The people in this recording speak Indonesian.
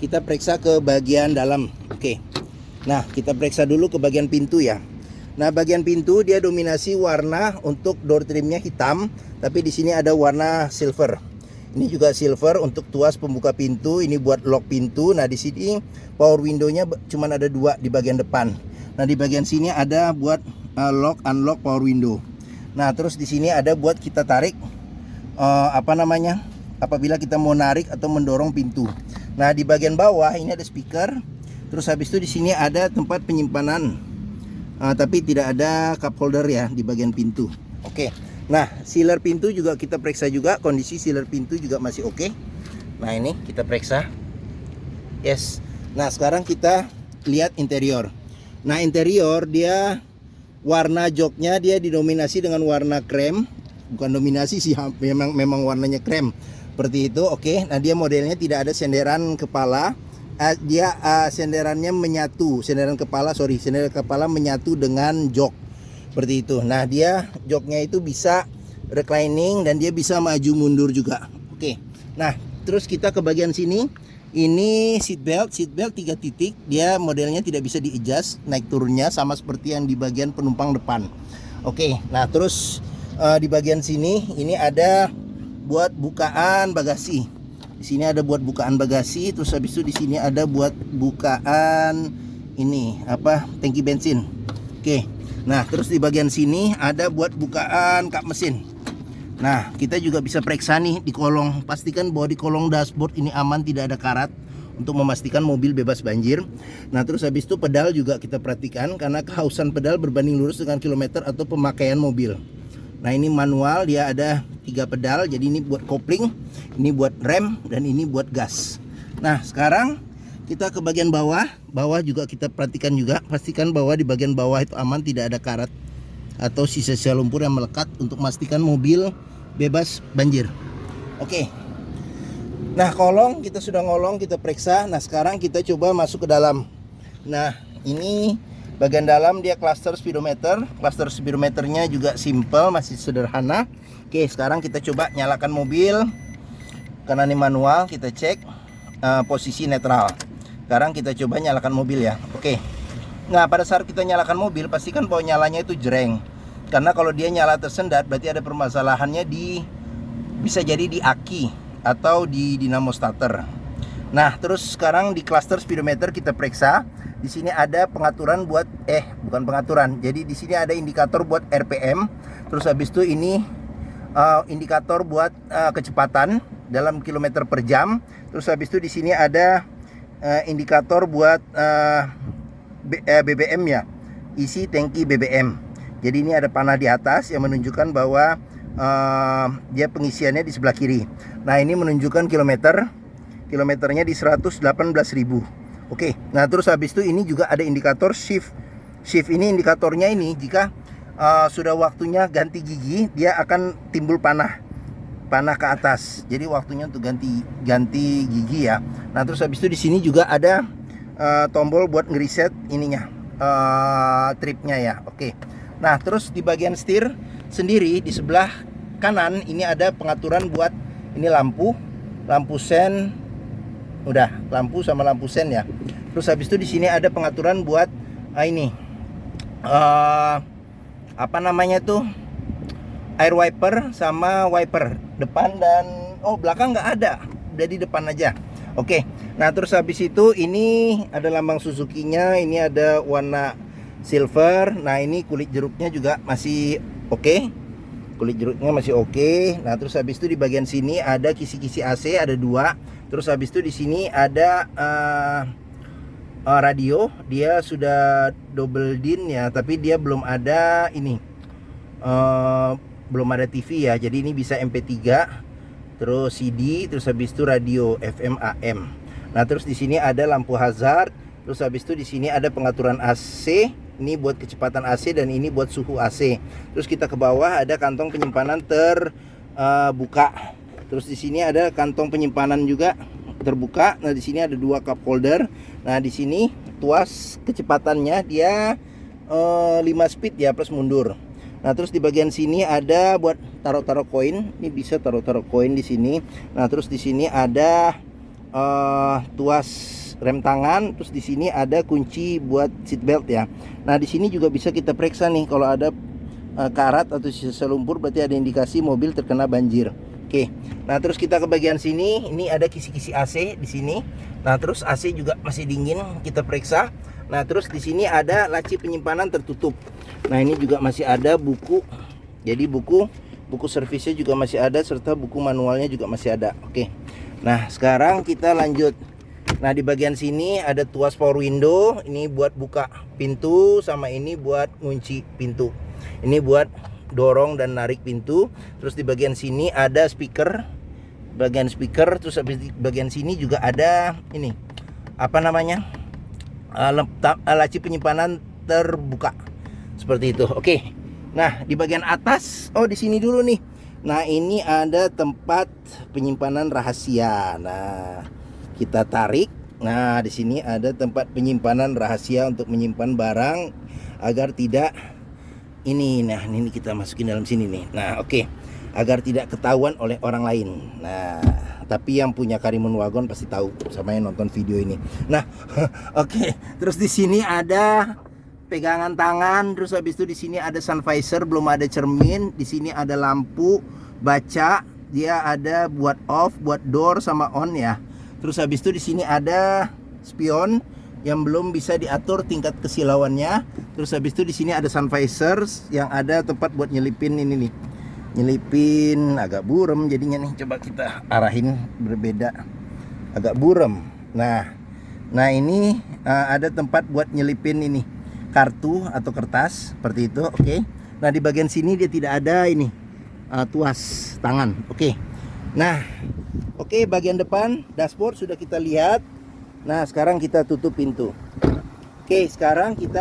kita periksa ke bagian dalam. Oke. Nah, kita periksa dulu ke bagian pintu ya. Nah, bagian pintu dia dominasi warna untuk door trimnya hitam, tapi di sini ada warna silver. Ini juga silver untuk tuas pembuka pintu, ini buat lock pintu. Nah, di sini power window-nya cuma ada 2 di bagian depan. Nah, di bagian sini ada buat lock unlock power window. Nah, terus di sini ada buat kita tarik apabila kita mau narik atau mendorong pintu. Nah, di bagian bawah ini ada speaker. Terus habis itu di sini ada tempat penyimpanan. Tapi tidak ada cup holder ya di bagian pintu. Oke. Nah, sealer pintu juga kita periksa juga, kondisi sealer pintu juga masih oke. Nah, ini kita periksa. Yes. Nah, sekarang kita lihat interior. Nah, interior dia warna joknya dia didominasi dengan warna krem. Bukan dominasi sih, memang warnanya krem. Seperti itu. Oke. Nah, dia modelnya tidak ada senderan kepala. Dia senderannya menyatu, senderan kepala menyatu dengan jok. Seperti itu. Nah, dia joknya itu bisa reclining dan dia bisa maju mundur juga. Oke. Nah, terus kita ke bagian sini. Ini seat belt 3 titik. Dia modelnya tidak bisa di-adjust naik turunnya, sama seperti yang di bagian penumpang depan. Oke. Nah, terus di bagian sini ini ada buat bukaan bagasi. Di sini ada buat bukaan bagasi, terus habis itu di sini ada buat bukaan ini tangki bensin. Oke. Nah, terus di bagian sini ada buat bukaan kap mesin. Nah, kita juga bisa periksa nih di kolong. Pastikan bahwa di kolong dashboard ini aman, tidak ada karat, untuk memastikan mobil bebas banjir. Nah, terus habis itu pedal juga kita perhatikan, karena kehausan pedal berbanding lurus dengan kilometer atau pemakaian mobil. Nah, ini manual, dia ada 3 pedal. Jadi ini buat kopling, ini buat rem, dan ini buat gas. Nah, sekarang kita ke bagian bawah. Bawah juga kita perhatikan juga. Pastikan bahwa di bagian bawah itu aman, tidak ada karat atau sisa-sisa lumpur yang melekat, untuk memastikan mobil bebas banjir. Oke. Nah, kolong kita sudah ngolong, kita periksa. Nah, sekarang kita coba masuk ke dalam. Nah, ini bagian dalam dia cluster speedometer. Cluster speedometernya juga simple, masih sederhana. Oke, sekarang kita coba nyalakan mobil. Karena ini manual, kita cek posisi netral. Sekarang kita coba nyalakan mobil ya. Oke. Nah, pada saat kita nyalakan mobil, pastikan bahwa nyalanya itu jreng. Karena kalau dia nyala tersendat, berarti ada permasalahannya bisa jadi di aki atau di dinamo starter. Nah, terus sekarang di cluster speedometer kita periksa. Di sini ada pengaturan buat bukan pengaturan. Jadi di sini ada indikator buat RPM. Terus habis itu ini indikator buat kecepatan dalam kilometer per jam. Terus habis itu di sini ada indikator buat BBM ya, isi tangki BBM. Jadi ini ada panah di atas yang menunjukkan bahwa dia pengisiannya di sebelah kiri. Nah, ini menunjukkan kilometernya di 118.000. Oke. Nah, terus habis itu ini juga ada indikator shift. Shift ini indikatornya ini jika sudah waktunya ganti gigi, dia akan timbul panah ke atas. Jadi waktunya untuk ganti gigi ya. Nah, terus habis itu di sini juga ada tombol buat ngeriset ininya, tripnya ya. Oke. Nah, terus di bagian setir sendiri di sebelah kanan ini ada pengaturan buat ini lampu sen. Udah, lampu sama lampu sen ya. Terus habis itu di sini ada pengaturan buat ini air wiper sama wiper depan dan belakang nggak ada, udah di depan aja. Oke. Nah, terus habis itu ini ada lambang Suzuki-nya, ini ada warna silver. Nah, ini kulit jeruknya juga masih oke. Kulit jeruknya masih oke. Nah, terus habis itu di bagian sini ada kisi-kisi AC, ada 2. Terus habis itu di sini ada radio, dia sudah double din ya, tapi dia belum ada ini. Belum ada TV ya, jadi ini bisa MP3, terus CD, terus habis itu radio FM AM. Nah, terus di sini ada lampu hazard, terus habis itu di sini ada pengaturan AC, ini buat kecepatan AC dan ini buat suhu AC. Terus kita ke bawah ada kantong penyimpanan terbuka. Terus di sini ada kantong penyimpanan juga terbuka. Nah, di sini ada 2 cup holder. Nah, di sini tuas kecepatannya dia 5 speed ya, plus mundur. Nah, terus di bagian sini ada buat taruh-taruh koin. Ini bisa taruh-taruh koin di sini. Nah, terus di sini ada tuas rem tangan, terus di sini ada kunci buat seat belt ya. Nah di sini juga bisa kita periksa nih kalau ada karat atau sisa lumpur, berarti ada indikasi mobil terkena banjir. Oke, nah terus kita ke bagian sini, ini ada kisi-kisi AC di sini. Nah terus AC juga masih dingin, kita periksa. Nah terus di sini ada laci penyimpanan tertutup. Nah ini juga masih ada buku, jadi buku servisnya juga masih ada, serta buku manualnya juga masih ada. Oke, nah sekarang kita lanjut. Nah di bagian sini ada tuas power window, ini buat buka pintu, sama ini buat ngunci pintu. Ini buat dorong dan narik pintu. Terus di bagian sini ada speaker, bagian speaker. Terus habis di bagian sini juga ada ini apa namanya, laci penyimpanan terbuka seperti itu. Oke. Nah di bagian atas, oh di sini dulu nih. Nah ini ada tempat penyimpanan rahasia. Nah kita tarik. Nah di sini ada tempat penyimpanan rahasia untuk menyimpan barang agar tidak ini. Nah ini kita masukin dalam sini nih. Nah oke, agar tidak ketahuan oleh orang lain. Nah tapi yang punya Karimun Wagon pasti tahu sama yang nonton video ini. Nah oke, terus di sini ada pegangan tangan. Terus habis itu di sini ada sun visor, belum ada cermin. Di sini ada lampu baca, dia ada buat off, buat door sama on ya. Terus habis itu di sini ada spion yang belum bisa diatur tingkat kesilauannya. Terus habis itu di sini ada sun visor yang ada tempat buat nyelipin ini nih. Nyelipin agak buram jadinya nih. Coba kita arahin berbeda. Agak buram. Nah ini ada tempat buat nyelipin ini kartu atau kertas seperti itu. Oke. Nah di bagian sini dia tidak ada ini tuas tangan. Oke. Nah, oke, bagian depan dashboard sudah kita lihat. Nah, sekarang kita tutup pintu. Oke, sekarang kita